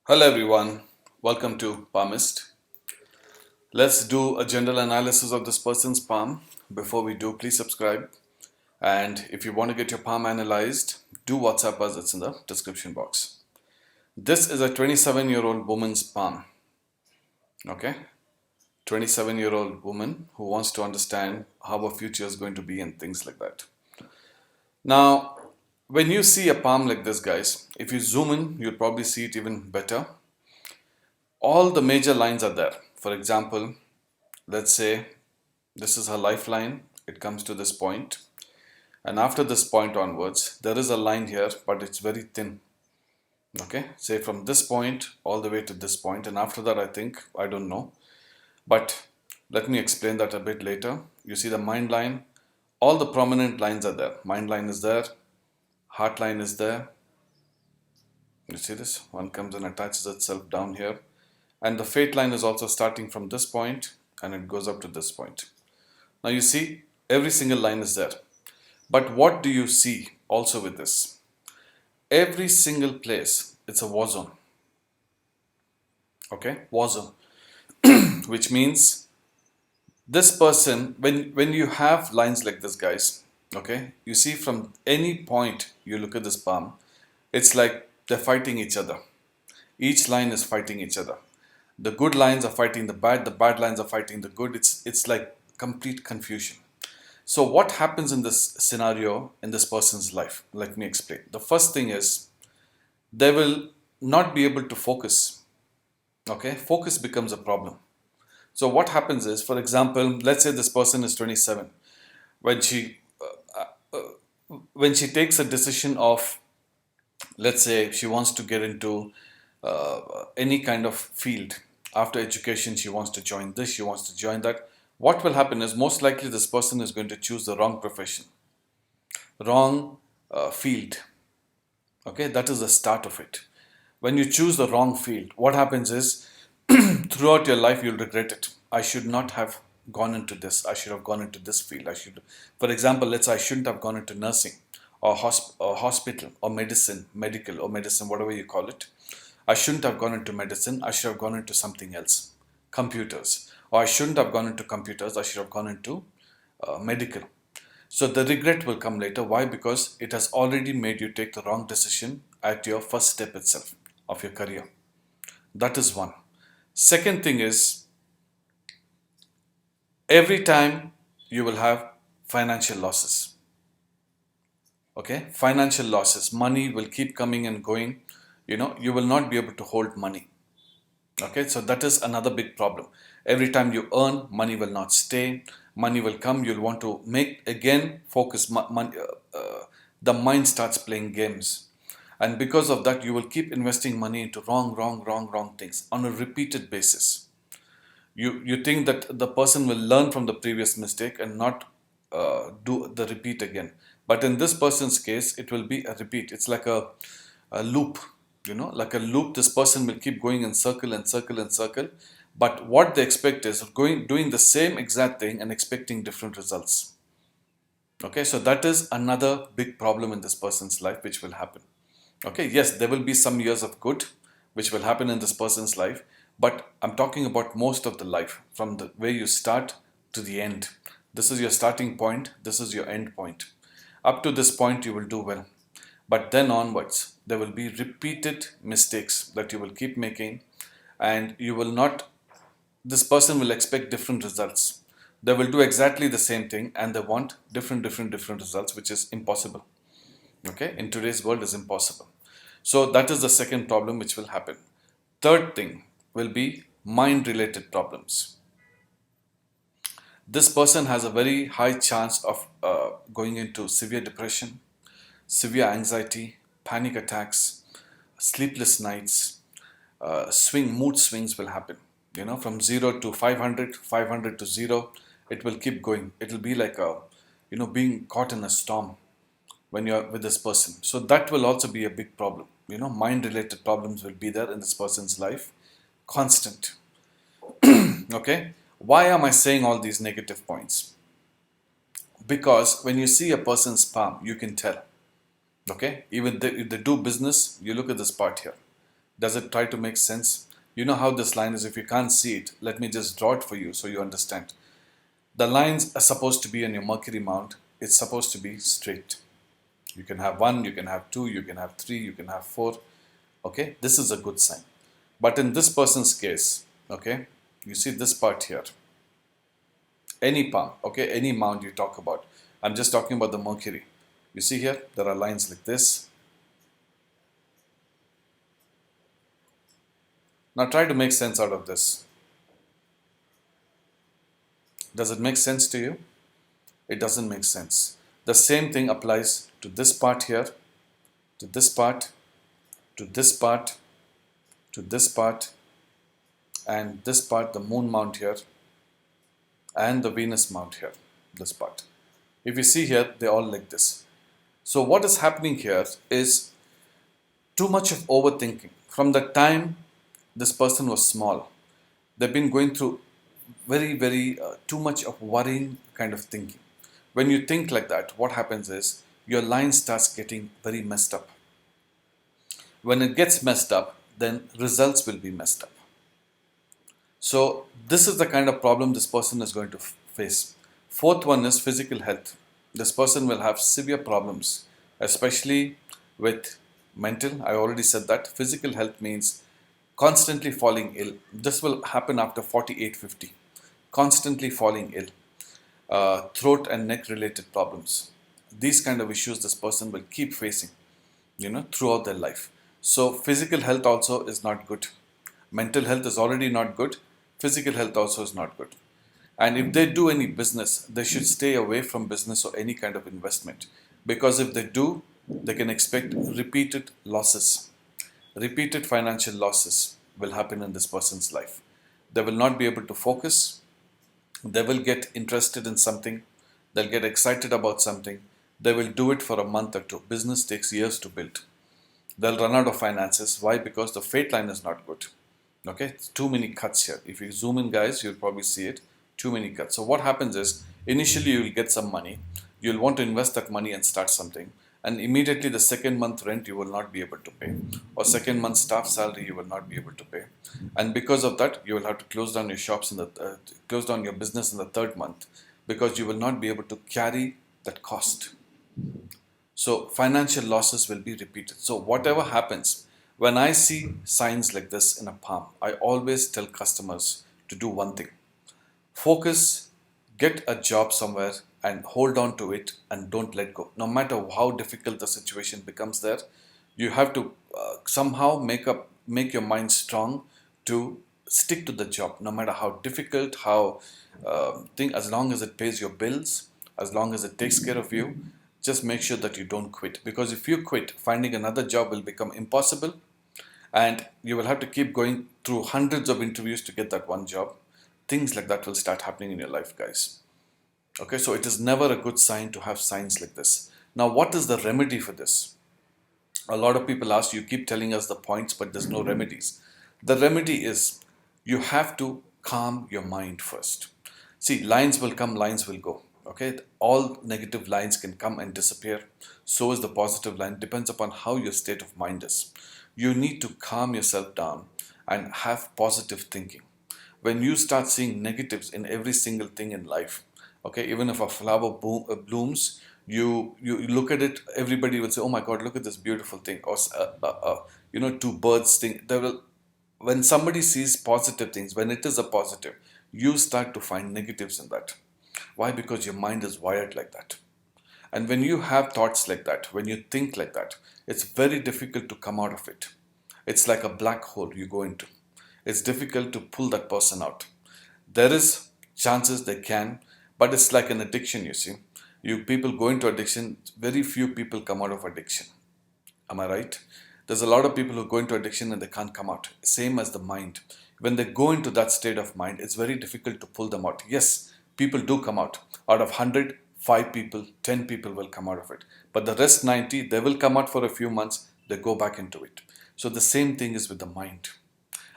Hello everyone, welcome to Palmist. Let's do a general analysis of this person's palm. Before we do, please subscribe. And if you want to get your palm analyzed, do WhatsApp us, it's in the description box. This is a 27-year-old woman's palm. Okay? 27-year-old woman who wants to understand how her future is going to be and things like that. Now, when you see a palm like this, guys, if you zoom in, you'll probably see it even better. All the major lines are there. For example, let's say this is her lifeline. It comes to this point, and after this point onwards there is a line here, but it's very thin. Okay, say from this point all the way to this point, and after that I don't know, but let me explain that a bit later. You see the mind line, all the prominent lines are there. Mind line is there, heart line is there. You see this one comes and attaches itself down here, and the fate line is also starting from this point and it goes up to this point. Now you see every single line is there. But what do you see also with this? Every single place, it's a war zone. Okay, war zone. Which means this person, when you have lines like this, guys, okay, you see from any point you look at this palm, it's like they're fighting each other. Each line is fighting each other. The good lines are fighting the bad lines are fighting the good. It's like complete confusion. So what happens in this scenario in this person's life? Let me explain. The first thing is they will not be able to focus. Okay, focus becomes a problem. So what happens is, for example, let's say this person is 27. When she when she takes a decision of, let's say she wants to get into any kind of field. After education, she wants to join this, she wants to join that. What will happen is most likely this person is going to choose the wrong profession, wrong field. Okay, that is the start of it. When you choose the wrong field, what happens is throughout your life you'll regret it. I should not have gone into this. I should have gone into this field. For example, let's say I shouldn't have gone into nursing or hospital or medical or medicine, whatever you call it. I shouldn't have gone into medicine. I should have gone into something else, computers. Or I shouldn't have gone into computers. I should have gone into medical. So the regret will come later. Why? Because it has already made you take the wrong decision at your first step itself of your career. That is one. Second thing is, every time you will have financial losses. Okay, financial losses. Money will keep coming and going. You will not be able to hold money. Okay, so that is another big problem. Every time you earn, money will not stay. Money will come, you'll want to make again focus. The mind starts playing games, and because of that, you will keep investing money into wrong things on a repeated basis. You think that the person will learn from the previous mistake and not do the repeat again. But in this person's case, it will be a repeat. It's like a loop. Like a loop. This person will keep going in circle and circle and circle. But what they expect is doing the same exact thing and expecting different results. Okay, so that is another big problem in this person's life which will happen. Okay, yes, there will be some years of good which will happen in this person's life, but I'm talking about most of the life, from the way you start to the end. This is your starting point, this is your end point. Up to this point you will do well, but then onwards there will be repeated mistakes that you will keep making, and this person will expect different results. They will do exactly the same thing and they want different results, which is impossible. Okay, in today's world is impossible. So that is the second problem which will happen. Third thing will be mind related problems. This person has a very high chance of going into severe depression, severe anxiety, panic attacks, sleepless nights, mood swings will happen. From 0 to 500, 500 to 0, it will keep going. It will be like being caught in a storm when you're with this person. So that will also be a big problem. Mind related problems will be there in this person's life. Constant. Okay. Why am I saying all these negative points? Because when you see a person's palm, you can tell. Okay. Even if they do business, you look at this part here. Does it try to make sense? You know how this line is. If you can't see it, let me just draw it for you so you understand. The lines are supposed to be on your Mercury mount. It's supposed to be straight. You can have one, you can have two, you can have three, you can have four. Okay, this is a good sign. But in this person's case, okay, you see this part here. Any palm, okay, any mount you talk about. I'm just talking about the Mercury. You see here, there are lines like this. Now try to make sense out of this. Does it make sense to you? It doesn't make sense. The same thing applies to this part here, to this part, to this part, to this part, and this part, the moon mount here, and the Venus mount here, this part. If you see here, they're all like this. So what is happening here is too much of overthinking. From the time this person was small, they've been going through very too much of worrying kind of thinking. When you think like that, what happens is your line starts getting very messed up. When it gets messed up, then results will be messed up. So this is the kind of problem this person is going to face. Fourth one is physical health. This person will have severe problems, especially with mental. I already said that. Physical health means constantly falling ill. This will happen after 48, 50. Constantly falling ill. Throat and neck related problems. These kind of issues this person will keep facing, throughout their life. So physical health also is not good. Mental health is already not good. Physical health also is not good. And if they do any business, they should stay away from business or any kind of investment. Because if they do, they can expect repeated losses. Repeated financial losses will happen in this person's life. They will not be able to focus. They will get interested in something. They'll get excited about something. They will do it for a month or two. Business takes years to build. They'll run out of finances. Why? Because the fate line is not good. Okay, it's too many cuts here. If you zoom in, guys, you'll probably see it. Too many cuts. So what happens is, initially you will get some money. You'll want to invest that money and start something. And immediately the second month rent you will not be able to pay. Or second month staff salary you will not be able to pay. And because of that, you will have to close down your shops close down your business in the third month. Because you will not be able to carry that cost. So financial losses will be repeated. So whatever happens, when I see signs like this in a palm, I always tell customers to do one thing. Focus, get a job somewhere and hold on to it and don't let go. No matter how difficult the situation becomes there, you have to somehow make your mind strong to stick to the job, no matter how difficult, as long as it pays your bills, as long as it takes care of you, just make sure that you don't quit. Because if you quit, finding another job will become impossible and you will have to keep going through hundreds of interviews to get that one job. Things like that will start happening in your life, guys. Okay, so it is never a good sign to have signs like this. Now, what is the remedy for this? A lot of people ask, you keep telling us the points, but there's no remedies. The remedy is you have to calm your mind first. See, lines will come, lines will go. Okay, all negative lines can come and disappear. So is the positive line. Depends upon how your state of mind is. You need to calm yourself down and have positive thinking. When you start seeing negatives in every single thing in life, okay, even if a flower blooms, you look at it, everybody will say, oh my God, look at this beautiful thing. Or two birds thing. When somebody sees positive things, when it is a positive, you start to find negatives in that. Why? Because your mind is wired like that. And when you have thoughts like that, when you think like that, it's very difficult to come out of it. It's like a black hole you go into. It's difficult to pull that person out. There is chances they can, but it's like an addiction, you see. You people go into addiction, very few people come out of addiction. Am I right? There's a lot of people who go into addiction and they can't come out. Same as the mind. When they go into that state of mind, it's very difficult to pull them out. Yes, people do come out. Out of 100, 5 people, 10 people will come out of it. But the rest 90, they will come out for a few months, they go back into it. So the same thing is with the mind.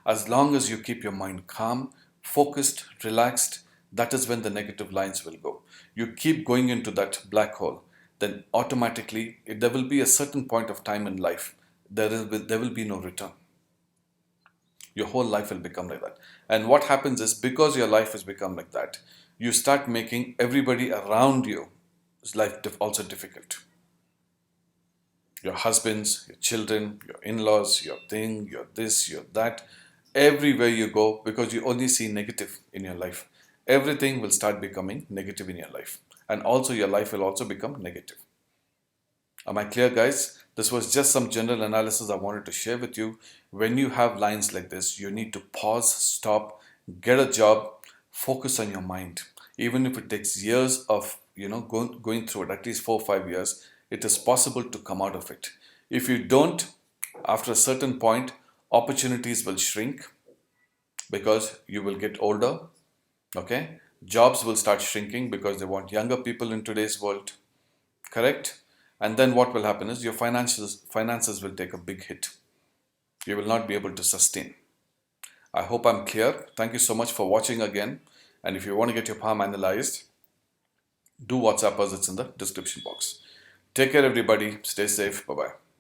As long as you keep your mind calm, focused, relaxed, that is when the negative lines will go. You keep going into that black hole, then automatically there will be a certain point of time in life, there will be no return. Your whole life will become like that. And what happens is, because your life has become like that, you start making everybody around you life also difficult. Your husbands, your children, your in-laws, your thing, your this, your that, everywhere you go, because you only see negative in your life, everything will start becoming negative in your life, and also your life will also become negative. Am I clear, guys? This was just some general analysis I wanted to share with you. When you have lines like this, you need to pause, stop, get a job, focus on your mind. Even if it takes years of going through it, at least 4 or 5 years, it is possible to come out of it. If you don't, after a certain point, opportunities will shrink because you will get older. Okay, jobs will start shrinking because they want younger people in today's world. Correct? And then what will happen is your finances will take a big hit. You will not be able to sustain. I hope I'm clear. Thank you so much for watching again. And if you want to get your palm analyzed, do WhatsApp us. It's in the description box. Take care, everybody. Stay safe. Bye bye.